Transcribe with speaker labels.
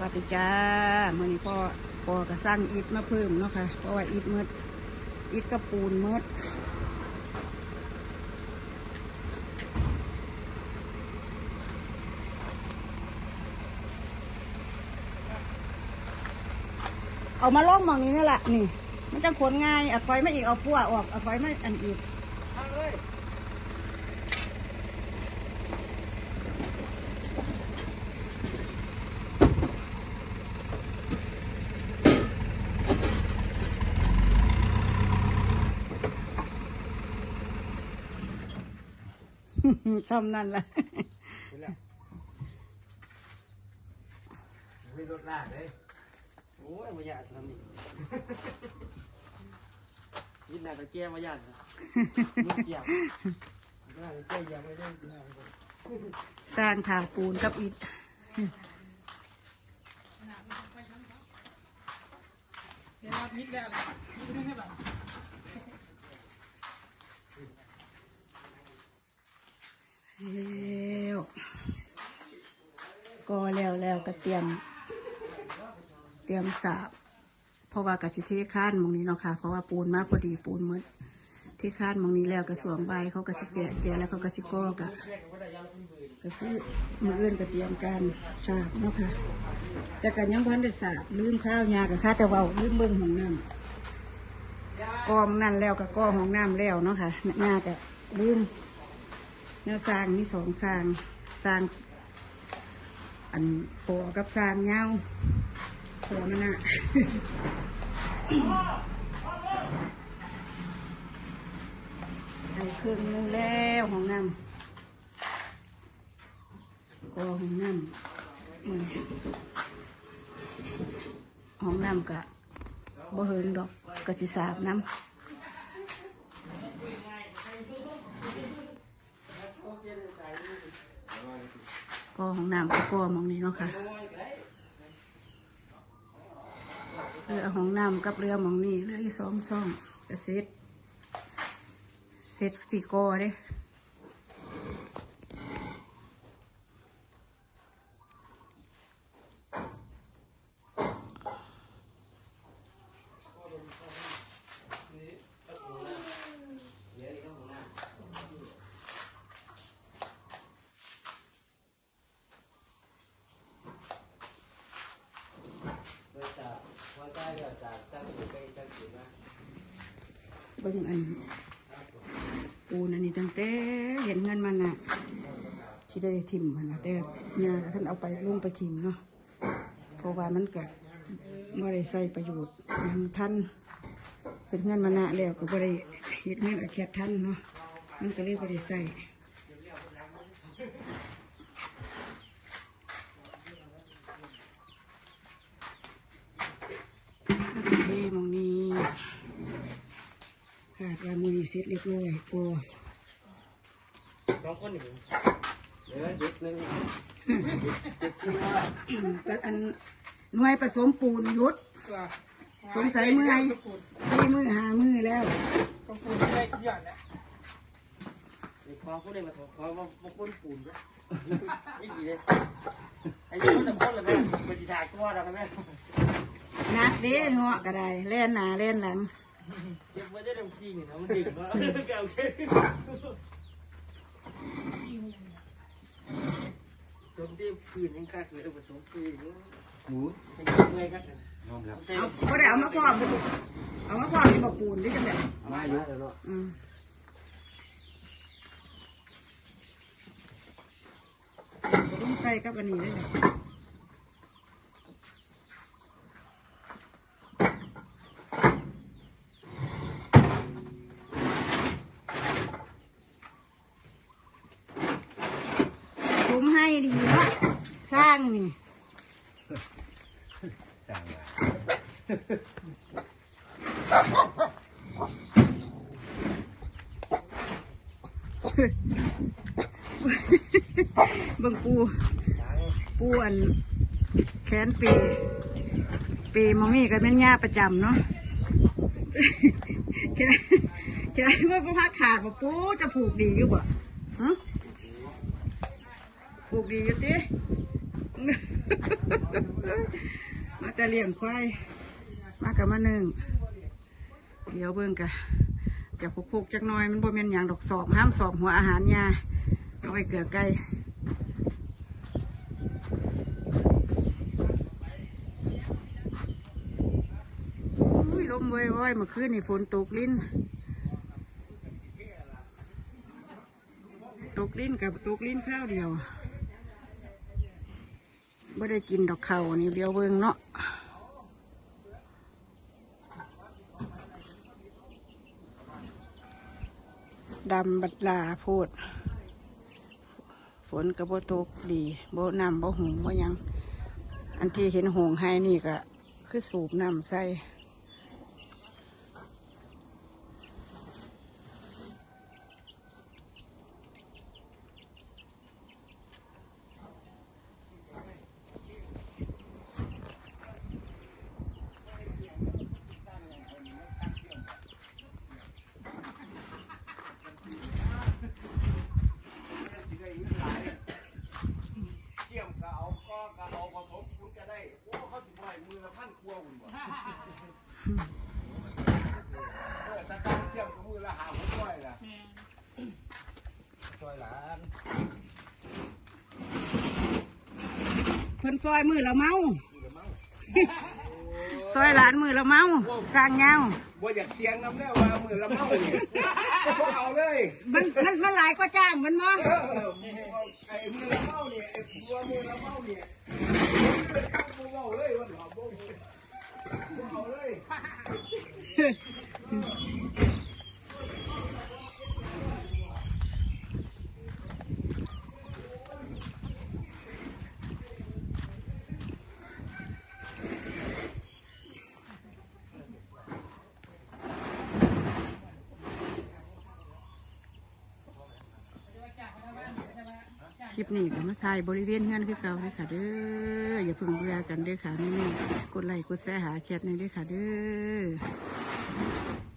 Speaker 1: วัสดีจ้ามื่อนี้พ่อก็สร้างอิฐมาเพิ่มเนาะค่ะเพราะว่าอิฐมืดอิฐกับปูนมืดเอามาล่องมองนี้นี่แหละนี่มันจะขนง่ายเอาถอยมาอีกเอาปั้วออกเอาถอยมาอันอีกชอบนั่นแหละ
Speaker 2: ไม่รถลากเลยโอ้ยมาหยาดทำนี่ยินหน้าตะเกียบมาหยาดนะมือเกี่ยวหน้าตะเกียบยังไม่ได้กินอะไรเลย
Speaker 1: สร้างทางปูนกับอิฐ
Speaker 2: เดี๋ยวมิดแล้วมิดไม่ให้แบบ
Speaker 1: แล้วก็เตรียมสาบเพราะว่ากะสิเทข้านมองนี้เนาะค่ะเพราะว่าปูนมากพอดีปูนมืดที่ข้านมองนี้แล้วกระสวมใบเขากะสิแกะแล้วเขากะสิก้อกะก็คือมืออื่นก็เตรียมการสาบเนาะค่ะแต่กันยังพันได้สาบลืมข้าวยากะค่ะแต่ว่าลืมเบิ้งห้องน้ำกองนั่นแล้วก็ก้อห้องน้ำแล้วเนาะค่ะยากะลืมเนื้อสร้างมีสองสร้างอันโปกับสร้างเงาโปมันน่ะได้เครื่องนึงแล้วห้องน้ำก็ห้องน้ำห้องน้ำกะบ่เฮิงดอกกะสิสาบน้ำก็ห้องน้ำก็มองนี้เนาะค่ะเรือห้องน้ำกับเรือมองนี้เรือที่ซ่องก็เซ็ตสี่กอเด้เบิ่งอันปูนอันนี้ตั้งแต่เห็นเงินมันน่ะที่ได้ทิมมันนะแต่เนี่ยท่านเอาไปลงไปทิมเนาะเพราะว่ามันก็ไม่ได้ใส่ประโยชน์ยังท่านเป็นเงินมันน่ะแล้วก็ไม่ได้เห็นเงินแค่ท่านเนาะมันก็เลยไม่ได้ใส่มองนี้ขาดว่ามือเสร็จเรียบร้อยก็
Speaker 2: สองคนหนึ่งเดี๋ยวเด็กนึง
Speaker 1: ก็อันหน่วยผสมปูนยุดสงสัยมือ4 มือ5 มือแล้ว
Speaker 2: ต้องปูนได้ทุกอย่างแล้วขอผู้ใดมาขอมาปูนปูนด้วยไม่ดีเลยไอ้ยังจะพ้นเลยแม่ไปดีทางก็ได้ไหม
Speaker 1: นักเด้เงาะก็ได้เล่นหน้าเล่นหลัง
Speaker 2: เก็บไว้ได้ทั้งทีนี่นะมันดิ่งว่าเก่าเก่สมที่คืนยังคักเลยผสมคืนหนูยังไงคัก
Speaker 1: เอาได้เอามาพร้อมที่บอกปูนได้จังได๋
Speaker 2: มาเยอะแล้วเนาะ
Speaker 1: ต้องใส่กับอันนี้ได้เลยผมให้ดีนะสร้างนี่เบิ่งปูอันแขนปีมองนี่ก็เป็นหญ้าประจำเนาะ แค่ว่าพักขาดบ่ปูจะผูกดีอยู่บ่ผูกดีอยู่ติ มาแต่เลี้ยงควายมากับมาหนึ่งเดี๋ยวเบิ่งกะจะคุกๆจักหน่อยมันบ่แม่นหยังดอกสอบห้ามสอบหัวอาหารยาเอาไว้เกลือไก่อุ้ยลมว้อยๆเมื่อคืนนี่ฝนตกลิ้นกับตกลิ้นข้าวเดียวไม่ได้กินดอกเขานี่เดียวเบิ่งเนาะดำบัดลาโพดฝนกับโบตกดีโบน้ำโบหงโบยัง อันที่เห็นหงให้นี่ก็คือสูบน้ำใส่เพิ่นซอยมือละเมา ซอยหลานมือละเมาสร้างเงา
Speaker 2: บ่อยากเสียงน้ำแน่ว่ามือละเมาเนี่ยเอาเลย
Speaker 1: มันหลายก็จ้างมันมั้ง
Speaker 2: ไอ้มือละเมาเนี่ยไอ้ตัวมือละเมาเนี่ยบ่เมาเลยว่าหอมบ่เอาเลย
Speaker 1: คลิปนี้ก็มาถ่ายบริเวณเฮือนคือเก่าเลยค่ะเด้ออย่าเพิ่งเบื่อกันเด้อค่ะนี่กดไลค์กดแชร์หาแชทในเด้อค่ะเด้อ